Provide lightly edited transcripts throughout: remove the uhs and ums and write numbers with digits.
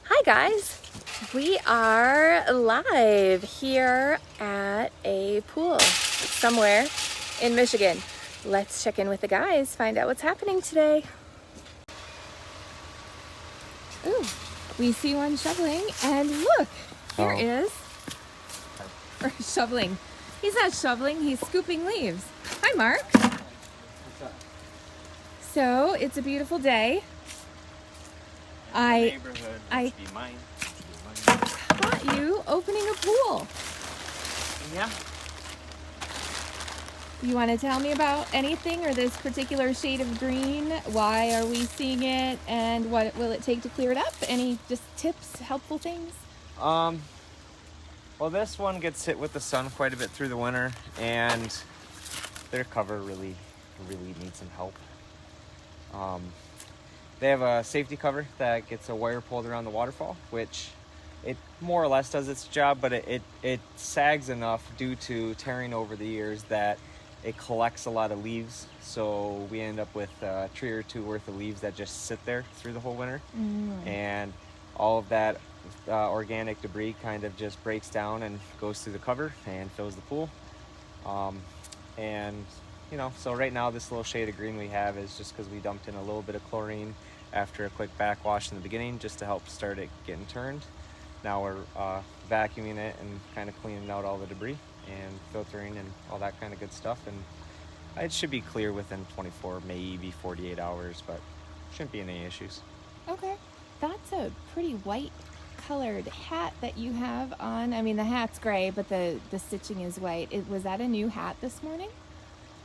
Hi guys, we are live here at a pool somewhere in Michigan. Let's check in with the guys, find out what's happening today. Ooh, we see one shoveling, and look, here is, or shoveling. He's not shoveling, he's scooping leaves. Hi Mark. What's up? So it's a beautiful day. Neighborhood. I Be mine. caught you opening a pool. Yeah. You want to tell me about anything or this particular shade of green? Why are we seeing it, and what will it take to clear it up? Any just tips, helpful things? Well, this one gets hit with the sun quite a bit through the winter, and their cover really needs some help. They have a safety cover that gets a wire pulled around the waterfall, which it more or less does its job, but it sags enough due to tearing over the years that it collects a lot of leaves. So we end up with a tree or two worth of leaves that just sit there through the whole winter. And all of that organic debris kind of just breaks down and goes through the cover and fills the pool. And you know, so right now this little shade of green we have is just because we dumped in a little bit of chlorine after a quick backwash in the beginning just to help start it getting turned. Now we're vacuuming it and kind of cleaning out all the debris and filtering and all that kind of good stuff, and it should be clear within 24, maybe 48 hours, but shouldn't be any issues. Okay, that's a pretty white colored hat that you have on. I mean, the hat's gray, but the stitching is white. Was that a new hat this morning?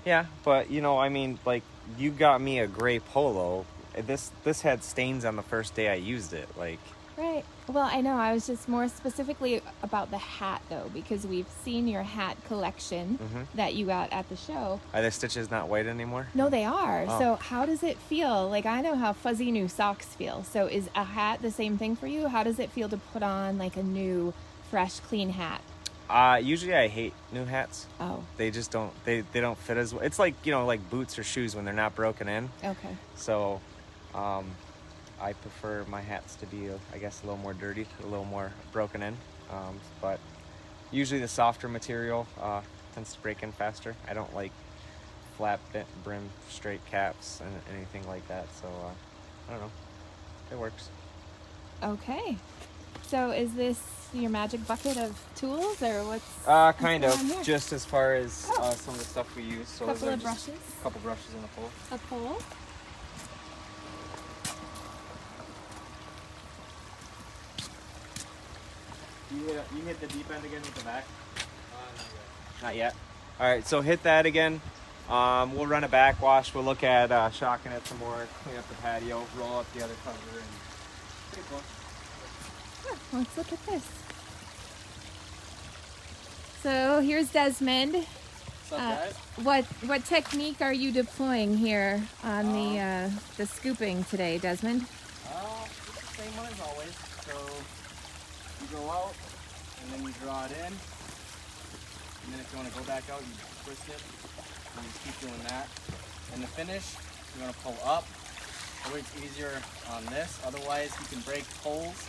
Yeah, but you know, I mean, like, you got me a gray polo. This had stains on the first day I used it, like. Right. Well, I know. I was just more specifically about the hat, though, because we've seen your hat collection that you got at the show. Are the stitches not white anymore? No, they are. Oh. So how does it feel? Like, I know how fuzzy new socks feel. So is a hat the same thing for you? How does it feel to put on, like, a new, fresh, clean hat? Usually I hate new hats. Oh. They just don't, they don't fit as well. It's like, you know, like boots or shoes when they're not broken in. Okay. So, I prefer my hats to be, I guess, a little more dirty, a little more broken in. But usually the softer material tends to break in faster. I don't like flat brim straight caps and anything like that. So, I don't know. It works. Okay. So is this your magic bucket of tools, or what's kind what's of, going on here? just as far as some of the stuff we use. So Couple those are of just brushes. a couple brushes in the pool. A pole. You hit the deep end again with the back? Not yet. All right, so hit that again. We'll run a backwash. We'll look at shocking it some more, clean up the patio, roll up the other cover, and pretty cool. Let's look at this. So here's Desmond. What's up, guys? What technique are you deploying here on the scooping today, Desmond? It's the same one as always. So you go out, and then you draw it in, and then if you want to go back out, you twist it, and you just keep doing that. And the finish, you're going to pull up. Always easier on this. Otherwise, you can break poles,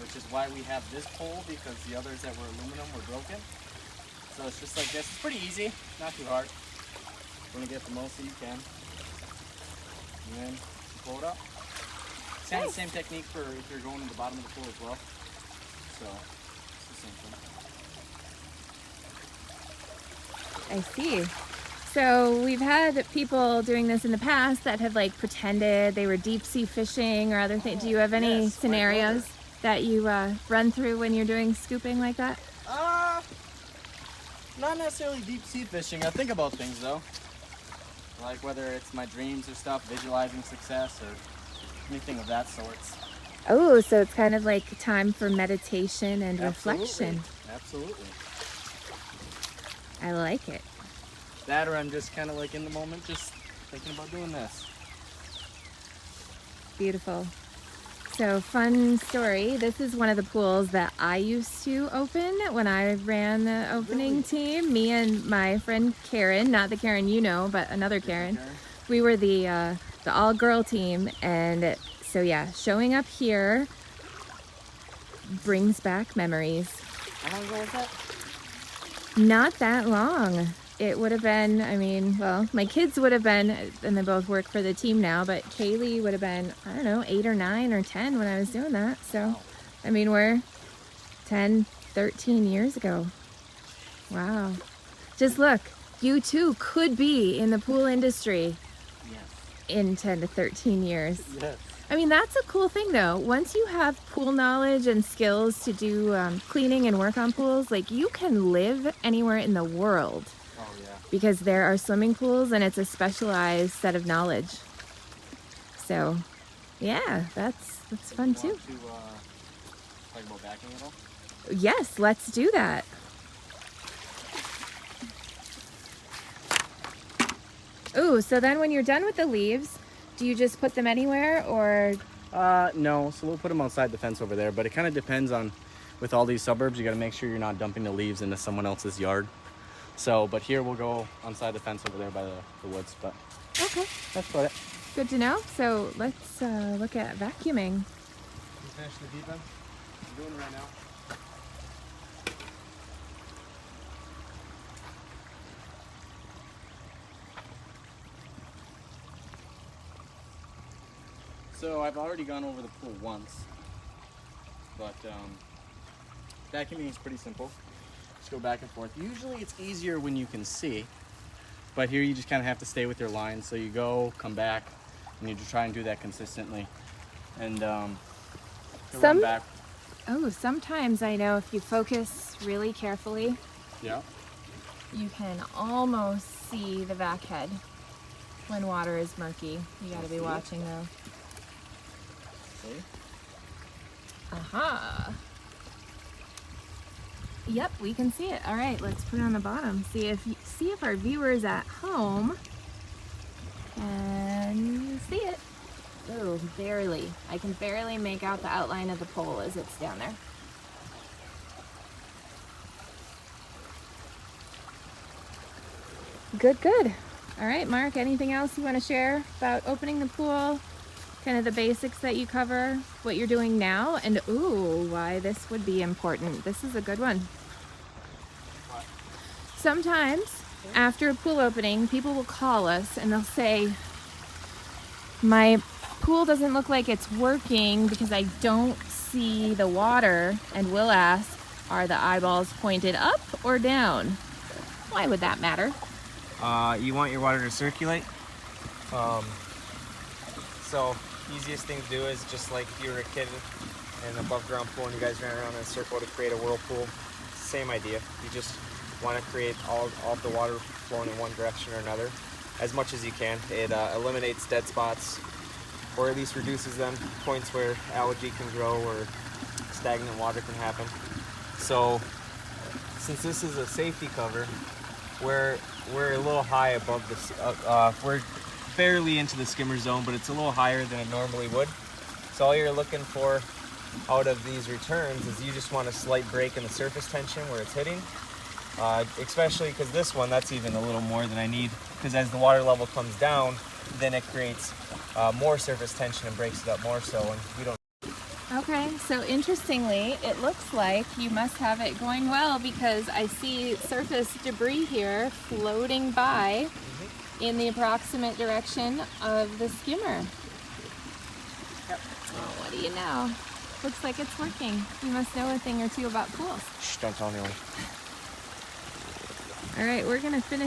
which is why we have this pole, because the others that were aluminum were broken. So it's just like this. It's pretty easy, not too hard. You want to get the most that you can. And then you pull it up. Same technique for if you're going to the bottom of the pool as well. So it's the same thing. I see. So we've had people doing this in the past that have like pretended they were deep sea fishing or other things. Do you have any scenarios that you run through when you're doing scooping like that? Not necessarily deep sea fishing. I think about things though, like whether it's my dreams or stuff, visualizing success or anything of that sort. Oh, so it's kind of like time for meditation and reflection. Absolutely. I like it. That, or I'm just kind of like in the moment, just thinking about doing this. Beautiful. So fun story. This is one of the pools that I used to open when I ran the opening team. Me and my friend Karen, not the Karen you know, but another Karen. We were the all-girl team, and So yeah, showing up here brings back memories. How long ago was that? Not that long. It would have been, I mean, well, my kids would have been, and they both work for the team now, but Kaylee would have been, I don't know, 8 or 9 or 10 when I was doing that. So, Wow. I mean, we're 10, 13 years ago. Wow. Just look, you too could be in the pool industry Yes. in 10 to 13 years. Yes. I mean, that's a cool thing though. Once you have pool knowledge and skills to do cleaning and work on pools, like you can live anywhere in the world Oh yeah. because there are swimming pools and it's a specialized set of knowledge. So, yeah, that's fun too. Want to talk about backing at all? Yes, let's do that. Ooh, so then when you're done with the leaves, do you just put them anywhere or? No, so we'll put them outside the fence over there, but it kind of depends on, with all these suburbs, you got to make sure you're not dumping the leaves into someone else's yard. So, but here we'll go inside the fence over there by the woods, but Okay, that's about it. good to know. So let's look at vacuuming. You finish the deep end? I'm doing it right now. So I've already gone over the pool once, but vacuuming is pretty simple. Just go back and forth. Usually it's easier when you can see, but here you just kind of have to stay with your line. So you go, come back, and you just try and do that consistently. And run back. Oh, sometimes I know if you focus really carefully, Yeah. you can almost see the vac head when water is murky. You got to be watching though. See? Aha. Yep, we can see it. All right, let's put it on the bottom. See if our viewers at home can see it. Oh, barely. I can barely make out the outline of the pole as it's down there. Good, good. All right, Mark, anything else you want to share about opening the pool? Kind of the basics that you cover, what you're doing now, and ooh, why this would be important. This is a good one. Sometimes after a pool opening, people will call us and they'll say, my pool doesn't look like it's working because I don't see the water, and we'll ask, are the eyeballs pointed up or down? Why would that matter? You want your water to circulate. So easiest thing to do is just like if you were a kid in an above ground pool and you guys ran around in a circle to create a whirlpool. Same idea. You just want to create all of the water flowing in one direction or another as much as you can. It eliminates dead spots, or at least reduces them, points where algae can grow or stagnant water can happen. So since this is a safety cover, we're a little high above this. We're barely into the skimmer zone, but it's a little higher than it normally would. So all you're looking for out of these returns is you just want a slight break in the surface tension where it's hitting. Especially because this one, that's even a little more than I need, because as the water level comes down, then it creates more surface tension and breaks it up more so, and we don't. Okay, so interestingly, it looks like you must have it going well because I see surface debris here floating by in the approximate direction of the skimmer. Yep. Well, what do you know? Looks like it's working. You must know a thing or two about pools. Shh, don't tell anyone. All right, we're gonna finish.